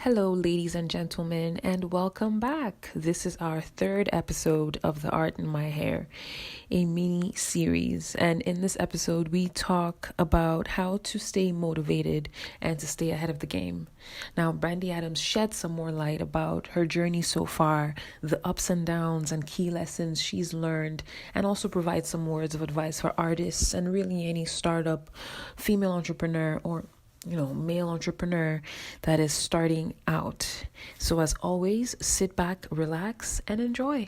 Hello, ladies and gentlemen, and welcome back. This is our third episode of The Art in My Hair, a mini series. And in this episode, we talk about how to stay motivated and to stay ahead of the game. Now, Brandie Adams shed some more light about her journey so far, the ups and downs and key lessons she's learned, and also provides some words of advice for artists and really any startup, female entrepreneur, or male entrepreneur that is starting out. So as always, sit back, relax, and enjoy.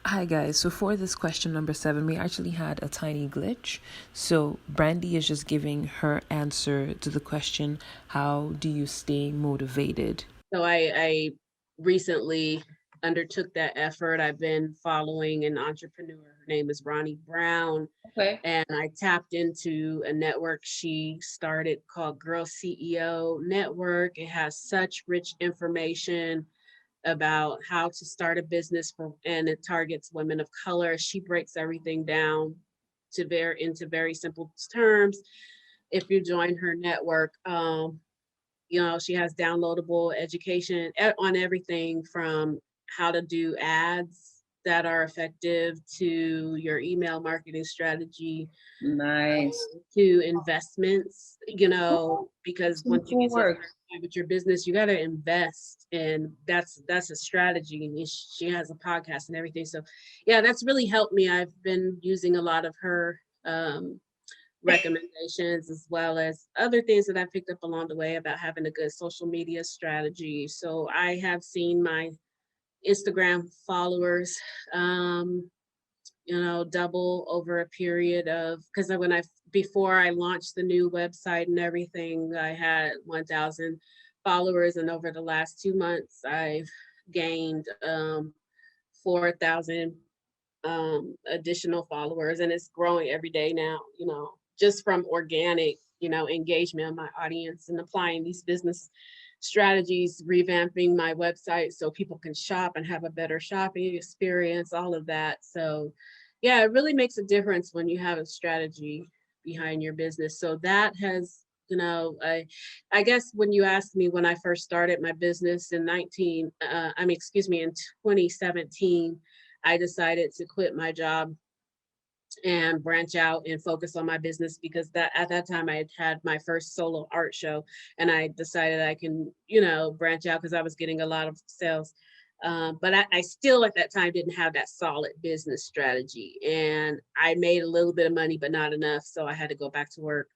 Hi guys, so for this question number 7, we actually had a tiny glitch. So Brandie is just giving her answer to the question, how do you stay motivated? So I recently undertook that effort. I've been following an entrepreneur. Her name is Ronnie Brown. Okay. And I tapped into a network she started called Girl CEO Network. It has such rich information about how to start a business and it targets women of color. She breaks everything down into very simple terms. If you join her network, she has downloadable education on everything from how to do ads that are effective to your email marketing strategy, Nice. to investments, because Some once you cool get work. started with your business, you got to invest. And that's a strategy. And she has a podcast and everything. So yeah, that's really helped me. I've been using a lot of her recommendations as well as other things that I picked up along the way about having a good social media strategy. So I have seen my Instagram followers, double over a period of, because before I launched the new website and everything, I had 1,000 followers, and over the last 2 months, I've gained 4,000 additional followers, and it's growing every day now, just from organic, engagement of my audience and applying these business strategies, revamping my website so people can shop and have a better shopping experience, all of that. So yeah, it really makes a difference when you have a strategy behind your business. So that has, I guess when you asked me when I first started my business in 2017, I decided to quit my job and branch out and focus on my business, because that at that time I had my first solo art show, and I decided I can, branch out because I was getting a lot of sales. But I still at that time didn't have that solid business strategy, and I made a little bit of money, but not enough. So I had to go back to work.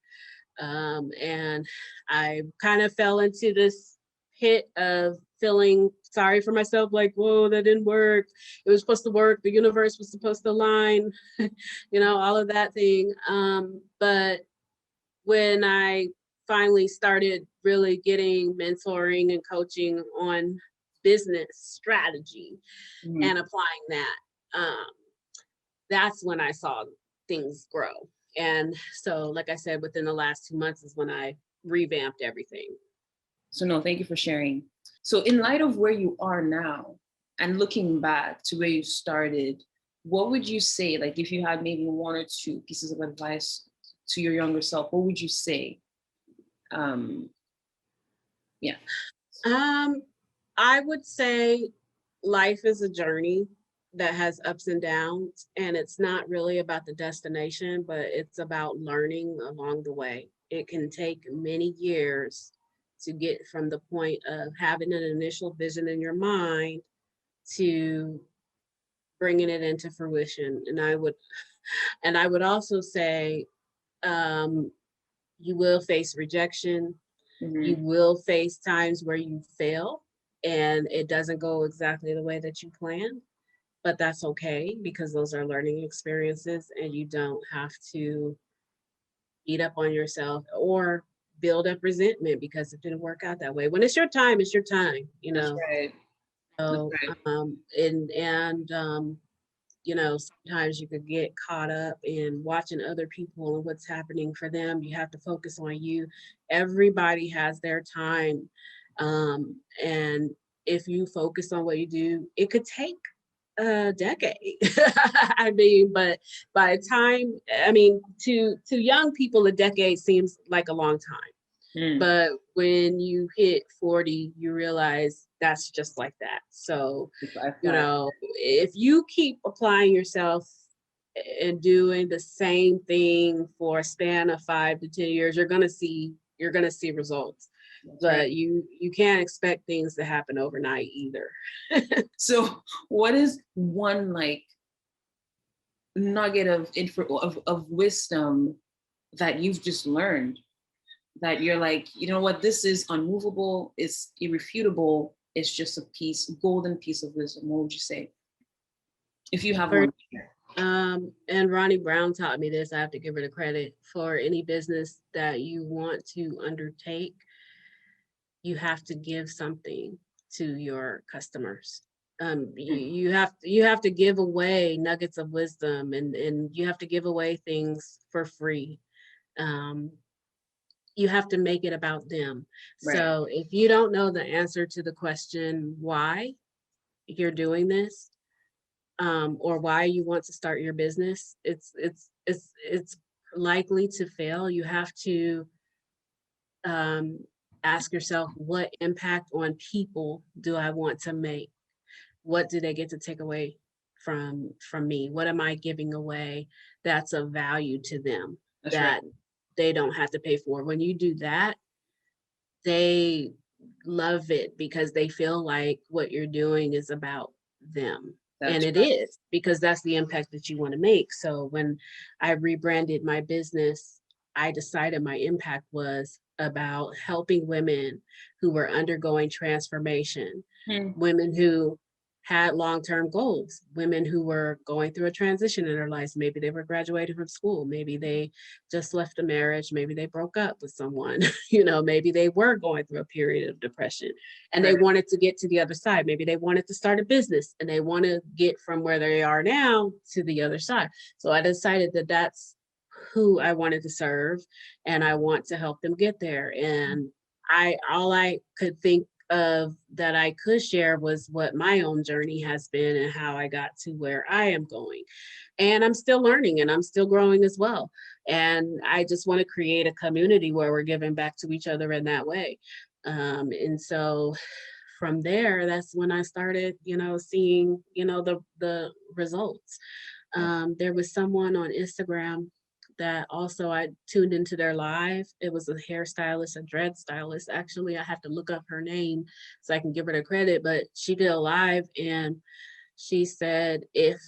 And I kind of fell into this pit of feeling sorry for myself, like, whoa, that didn't work. It was supposed to work. The universe was supposed to align, all of that thing. But when I finally started really getting mentoring and coaching on business strategy and applying that, that's when I saw things grow. And so, like I said, within the last 2 months is when I revamped everything. So no, thank you for sharing. So in light of where you are now and looking back to where you started, what would you say, like if you had maybe one or two pieces of advice to your younger self, what would you say? Um, yeah. I would say life is a journey that has ups and downs, and it's not really about the destination, but it's about learning along the way. It can take many years to get from the point of having an initial vision in your mind to bringing it into fruition. And I would also say, um, you will face rejection. You will face times where you fail and it doesn't go exactly the way that you planned, but that's okay because those are learning experiences, and you don't have to beat up on yourself or build up resentment because it didn't work out that way. When it's your time, it's your time, That's right. That's So, right. sometimes you could get caught up in watching other people and what's happening for them. You have to focus on you. Everybody has their time. And if you focus on what you do, it could take a decade. I mean, but by the time, to young people, a decade seems like a long time. Mm. But when you hit 40, you realize that's just like that. So, you That. know, if you keep applying yourself and doing the same thing for a span of 5 to 10 years, you're gonna see results. That's right. But you can't expect things to happen overnight either. So what is one like nugget of info of wisdom that you've just learned that you're like, you know what, this is unmovable, it's irrefutable, it's just a golden piece of wisdom? What would you say? If you have For one. and Ronnie Brown taught me this. I have to give her the credit. For any business that you want to undertake, you have to give something to your customers. You have to give away nuggets of wisdom, and you have to give away things for free. Um, you have to make it about them. Right. So if you don't know the answer to the question why you're doing this, or why you want to start your business, it's likely to fail. You have to um, ask yourself, what impact on people do I want to make? What do they get to take away from me? What am I giving away that's of value to them? That's that right. They don't have to pay for? When you do that, they love it because they feel like what you're doing is about them. And it is, because that's the impact that you want to make. So when I rebranded my business, I decided my impact was about helping women who were undergoing transformation, women who had long-term goals, women who were going through a transition in their lives. Maybe they were graduating from school, maybe they just left a marriage, maybe they broke up with someone, maybe they were going through a period of depression and they wanted to get to the other side. Maybe they wanted to start a business and they want to get from where they are now to the other side. So I decided that that's who I wanted to serve, and I want to help them get there. And all I could think of that I could share was what my own journey has been and how I got to where I am going. And I'm still learning and I'm still growing as well. And I just want to create a community where we're giving back to each other in that way. And so from there, that's when I started, seeing, the results. There was someone on Instagram that also I tuned into their live. It was a hairstylist, a dread stylist. Actually, I have to look up her name so I can give her the credit, but she did a live and she said, if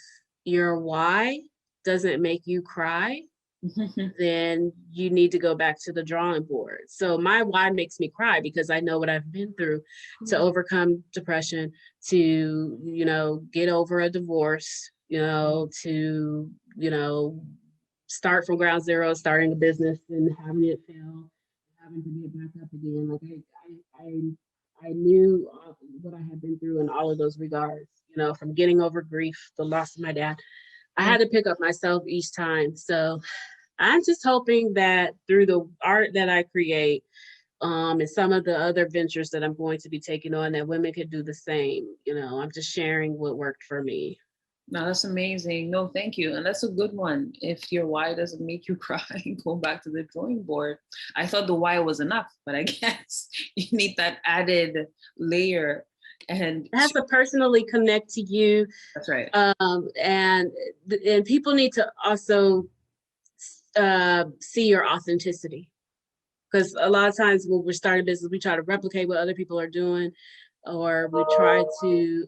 your why doesn't make you cry, then you need to go back to the drawing board. So my why makes me cry because I know what I've been through to overcome depression, to, get over a divorce, to, start from ground zero, starting a business and having it fail, having to get back up again. Like I knew what I had been through in all of those regards, from getting over grief, the loss of my dad. I had to pick up myself each time. So I'm just hoping that through the art that I create, and some of the other ventures that I'm going to be taking on, that women could do the same. I'm just sharing what worked for me. No, that's amazing. No, thank you. And that's a good one. If your why doesn't make you cry, go back to the drawing board. I thought the why was enough, but I guess you need that added layer. And it has to personally connect to you. That's right. And people need to also see your authenticity. Because a lot of times when we're starting business, we try to replicate what other people are doing, or we try to,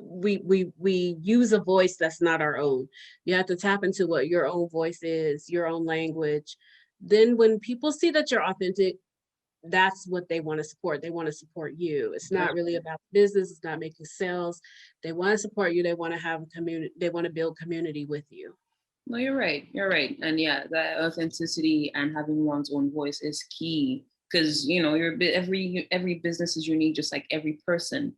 we use a voice that's not our own. You have to tap into what your own voice is, your own language. Then when people see that you're authentic, that's what they want to support. They want to support you. It's not really about business. It's not making sales. They want to support you. They want to have a community. They want to build community with you. No, you're right. You're right. And yeah, that authenticity and having one's own voice is key because, every business is unique, just like every person.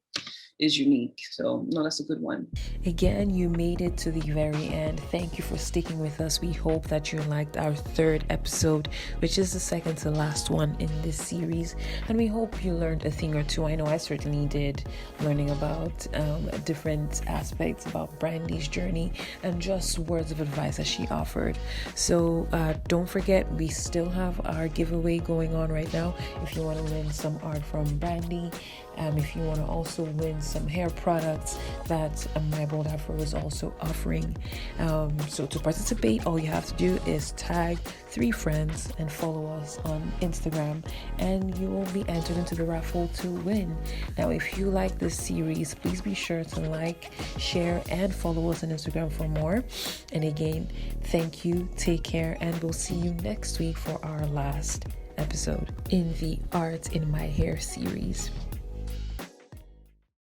is unique. So no, that's a good one. Again, you made it to the very end. Thank you for sticking with us. We hope that you liked our third episode, which is the second to last one in this series. And we hope you learned a thing or two. I know I certainly did, learning about different aspects about Brandie's journey and just words of advice that she offered. So don't forget, we still have our giveaway going on right now. If you want to win some art from Brandie, if you want to also win some hair products that My Bold Afro is also offering. So to participate, all you have to do is tag 3 friends and follow us on Instagram, and you will be entered into the raffle to win. Now, if you like this series, please be sure to like, share, and follow us on Instagram for more. And again, thank you, take care, and we'll see you next week for our last episode in the Art in My Hair series.